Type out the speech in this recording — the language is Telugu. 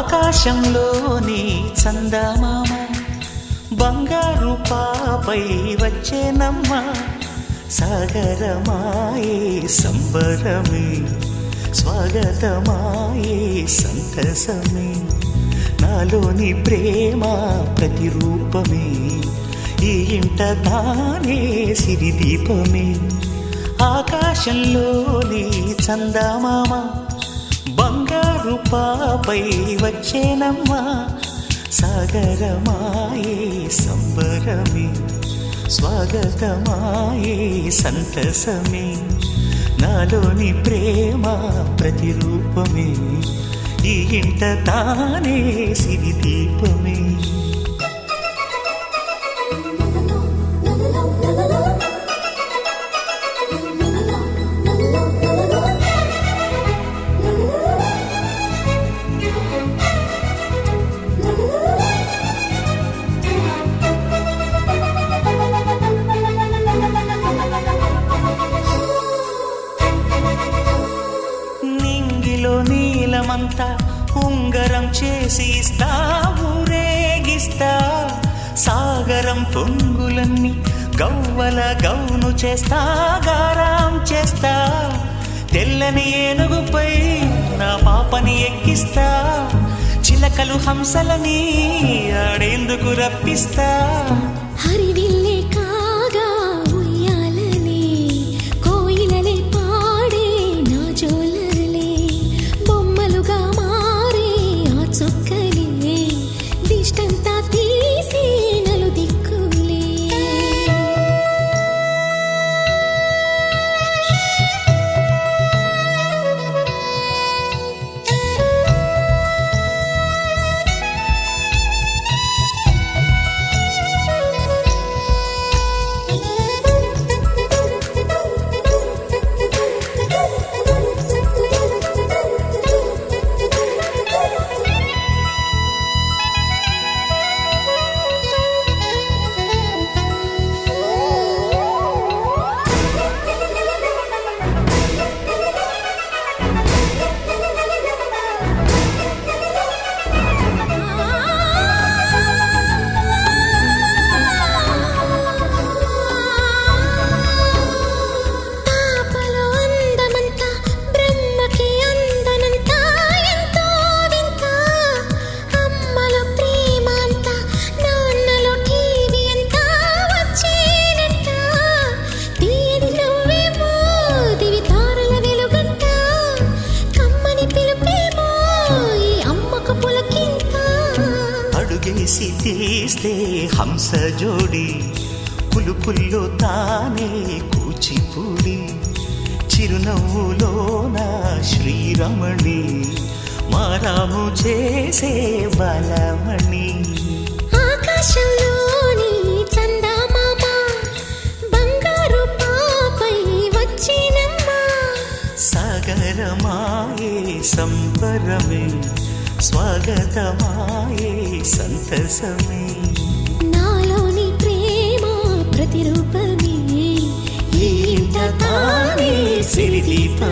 ఆకాశంలోని చందమామ బంగారు పాపై వచ్చేనమ్మ సాగరమాయే సంబరమే స్వాగతమాయే సంతసమే నాలోని ప్రేమ ప్రతిరూపమే ఈ ఇంట తానే సిరిదీపమే ఆకాశంలోని చందమామ బంగారు పాపై వచ్చేనమ్మా సాగరమాయే సంబరమే స్వాగతమాయే సంతసమే నాలోని ప్రేమ ప్రతిరూపమే ఈ ఇంట తానే సిరిదీపమే నీలమంతా ఉంగరం చేసి ఇస్తా ఊరేగిస్తా సాగరం పొంగులన్నీ గవ్వల గౌను చేస్తా గారాం చేస్తా తెల్లని ఏనుగుపై నా పాపని ఎక్కిస్తా చిలకలు హంసలని ఆడేందుకు రప్పిస్తా హరివిల్లే కాగా ఉయ్యాలనే కోయిలలే పాడే నా జోలలే బొమ్మలుగా మారే ఆ చొక్కలే దిష్టంతా తీసి నలు దిక్కులే అడుగేసి తీస్తే హంస జోడి పులుపుల్లో తానే కూచిపూడి చిరునవ్వులోన శ్రీరమణి మారాము చేసే బలమణి ఆకాశంలోని చందమామ బంగారు పాపై వచ్చినమ్మా సాగరమాయే సంబరమే స్వాగతమాయే సంతసమే నాలోని ప్రేమ ప్రతిరూపమే ఈ ఇంట తానే సిరిదీపమే.